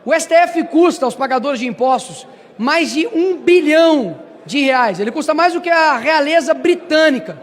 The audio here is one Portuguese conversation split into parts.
O STF custa aos pagadores de impostos mais de R$1 bilhão. Ele custa mais do que a realeza britânica.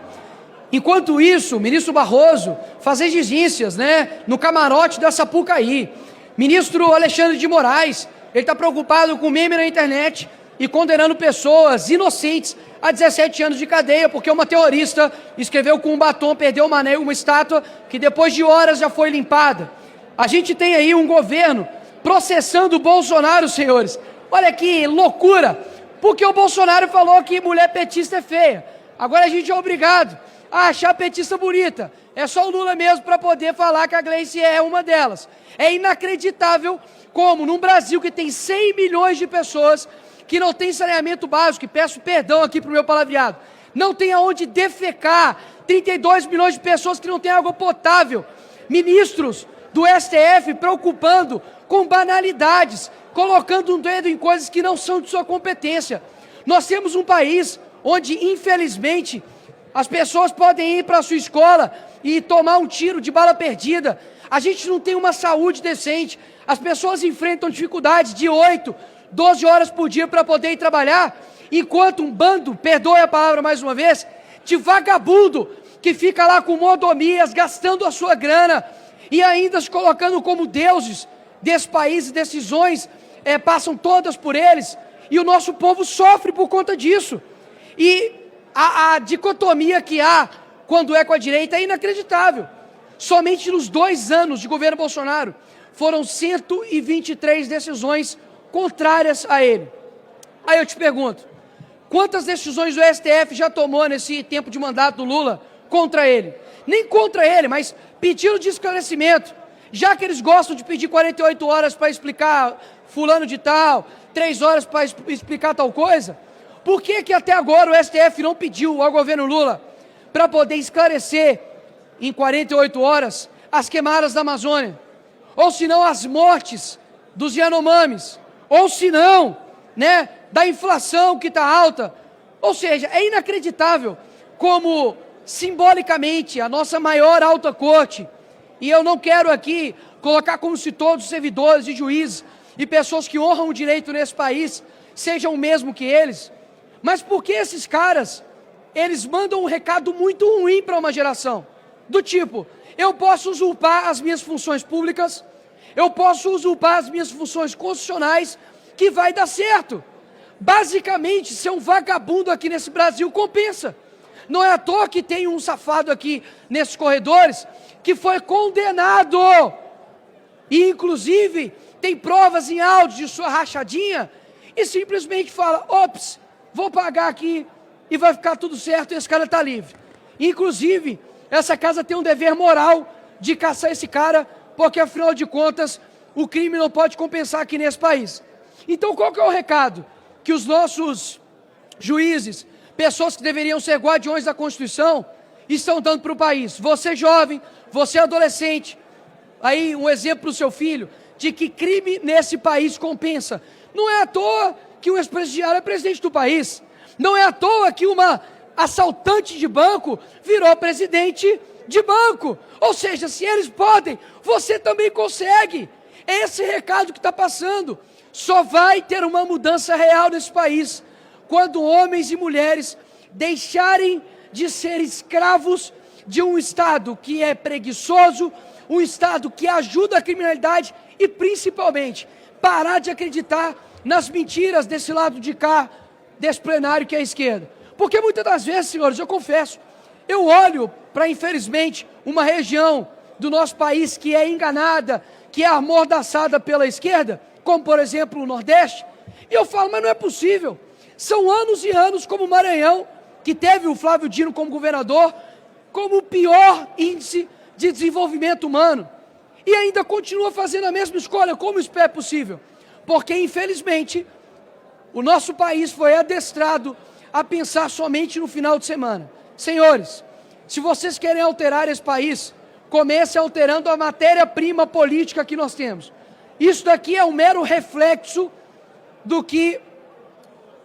Enquanto isso, o ministro Barroso faz exigências, no camarote da Sapucaí. Ministro Alexandre de Moraes, ele está preocupado com meme na internet e condenando pessoas inocentes a 17 anos de cadeia, porque uma terrorista escreveu com um batom, perdeu uma estátua que depois de horas já foi limpada. A gente tem aí um governo processando o Bolsonaro, senhores. Olha que loucura, porque o Bolsonaro falou que mulher petista é feia. Agora a gente é obrigado a achar a petista bonita. É só o Lula mesmo para poder falar que a Gleice é uma delas. É inacreditável como num Brasil que tem 100 milhões de pessoas que não tem saneamento básico, e peço perdão aqui para o meu palavreado, não tem aonde defecar, 32 milhões de pessoas que não têm água potável, ministros do STF preocupando com banalidades, colocando um dedo em coisas que não são de sua competência. Nós temos um país onde, infelizmente, as pessoas podem ir para a sua escola e tomar um tiro de bala perdida. A gente não tem uma saúde decente. As pessoas enfrentam dificuldades de 8, 12 horas por dia para poder ir trabalhar, enquanto um bando, perdoe a palavra mais uma vez, de vagabundo que fica lá com mordomias, gastando a sua grana e ainda se colocando como deuses desse país, decisões passam todas por eles, e o nosso povo sofre por conta disso. E a dicotomia que há quando é com a direita é inacreditável. Somente nos 2 anos de governo Bolsonaro foram 123 decisões contrárias a ele. Aí eu te pergunto, quantas decisões o STF já tomou nesse tempo de mandato do Lula contra ele? Nem contra ele, mas pedido de esclarecimento. Já que eles gostam de pedir 48 horas para explicar fulano de tal, 3 horas para explicar tal coisa, por que até agora o STF não pediu ao governo Lula para poder esclarecer em 48 horas as queimadas da Amazônia? Ou se não, as mortes dos Yanomamis? Ou se não, da inflação que está alta? Ou seja, é inacreditável como, simbolicamente, a nossa maior alta corte, e eu não quero aqui colocar como se todos os servidores e juízes e pessoas que honram o direito nesse país sejam o mesmo que eles, mas porque esses caras, eles mandam um recado muito ruim para uma geração, do tipo, eu posso usurpar as minhas funções públicas, eu posso usurpar as minhas funções constitucionais, que vai dar certo. Basicamente, ser um vagabundo aqui nesse Brasil compensa. Não é à toa que tem um safado aqui nesses corredores que foi condenado e, inclusive, tem provas em áudio de sua rachadinha e simplesmente fala, ops, vou pagar aqui e vai ficar tudo certo e esse cara está livre. Inclusive, essa casa tem um dever moral de caçar esse cara, porque, afinal de contas, o crime não pode compensar aqui nesse país. Então, qual que é o recado que os nossos juízes, pessoas que deveriam ser guardiões da Constituição, estão dando para o país? Você jovem, você adolescente, aí um exemplo para o seu filho, de que crime nesse país compensa. Não é à toa que um ex-presidiário é presidente do país. Não é à toa que uma assaltante de banco virou presidente de banco. Ou seja, se eles podem, você também consegue. É esse recado que está passando. Só vai ter uma mudança real nesse país quando homens e mulheres deixarem de ser escravos de um Estado que é preguiçoso, um Estado que ajuda a criminalidade e, principalmente, parar de acreditar nas mentiras desse lado de cá, desse plenário que é a esquerda. Porque muitas das vezes, senhores, eu confesso, eu olho para, infelizmente, uma região do nosso país que é enganada, que é amordaçada pela esquerda, como, por exemplo, o Nordeste, e eu falo, mas não é possível. São anos e anos como o Maranhão, que teve o Flávio Dino como governador, como o pior índice de desenvolvimento humano, e ainda continua fazendo a mesma escolha. Como isso é possível? Porque, infelizmente, o nosso país foi adestrado a pensar somente no final de semana. Senhores, se vocês querem alterar esse país, comece alterando a matéria-prima política que nós temos. Isso daqui é um mero reflexo do que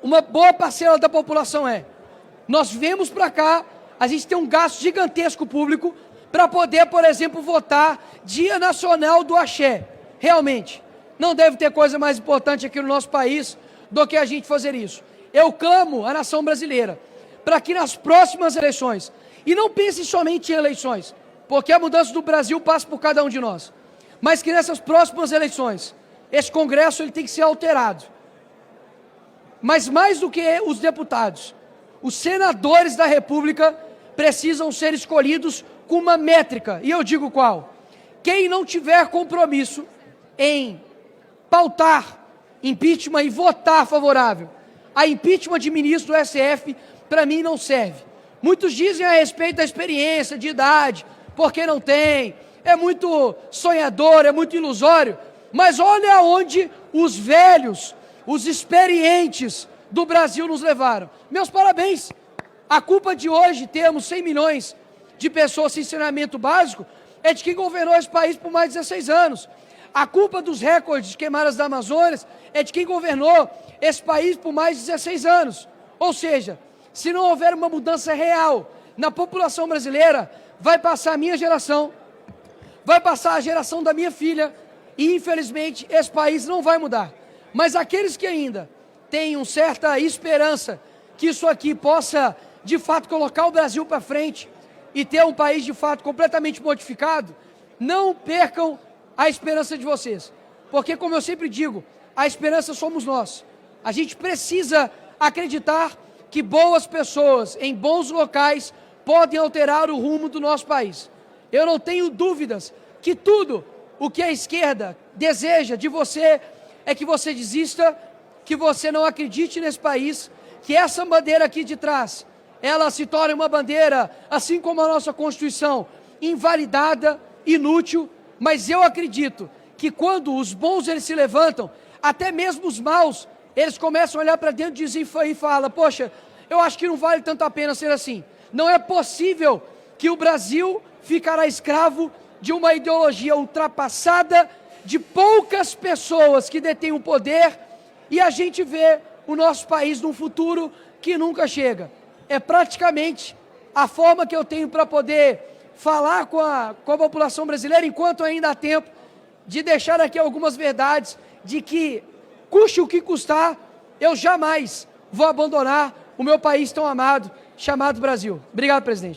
uma boa parcela da população é. Nós viemos para cá, a gente tem um gasto gigantesco público para poder, por exemplo, votar Dia Nacional do Axé. Realmente, Não deve ter coisa mais importante aqui no nosso país do que a gente fazer isso. Eu clamo à nação brasileira para que nas próximas eleições, e não pense somente em eleições, porque a mudança do Brasil passa por cada um de nós, mas que nessas próximas eleições, esse Congresso ele tem que ser alterado. Mas mais do que os deputados, os senadores da República precisam ser escolhidos com uma métrica, e eu digo qual? Quem não tiver compromisso em pautar impeachment e votar favorável a impeachment de ministro do STF, para mim não serve. Muitos dizem a respeito da experiência, de idade, porque não tem, é muito sonhador, é muito ilusório, mas olha onde os velhos, os experientes do Brasil nos levaram. Meus parabéns! A culpa de hoje termos 100 milhões de pessoas sem saneamento básico é de quem governou esse país por mais de 16 anos. A culpa dos recordes de queimadas da Amazônia é de quem governou esse país por mais de 16 anos. Ou seja, se não houver uma mudança real na população brasileira, vai passar a minha geração, vai passar a geração da minha filha e, infelizmente, esse país não vai mudar. Mas aqueles que ainda têm uma certa esperança que isso aqui possa, de fato, colocar o Brasil para frente e ter um país, de fato, completamente modificado, não percam a esperança de vocês. Porque, como eu sempre digo, a esperança somos nós. A gente precisa acreditar que boas pessoas em bons locais podem alterar o rumo do nosso país. Eu não tenho dúvidas que tudo o que a esquerda deseja de você é que você desista, que você não acredite nesse país, que essa bandeira aqui de trás, ela se torne uma bandeira, assim como a nossa Constituição, invalidada, inútil, mas eu acredito que quando os bons eles se levantam, até mesmo os maus, eles começam a olhar para dentro e falam, poxa, eu acho que não vale tanto a pena ser assim. Não é possível que o Brasil ficará escravo de uma ideologia ultrapassada, de poucas pessoas que detêm o poder, e a gente vê o nosso país num futuro que nunca chega. É praticamente a forma que eu tenho para poder falar com a população brasileira, enquanto ainda há tempo, de deixar aqui algumas verdades, de que, custe o que custar, eu jamais vou abandonar o meu país tão amado, chamado Brasil. Obrigado, presidente.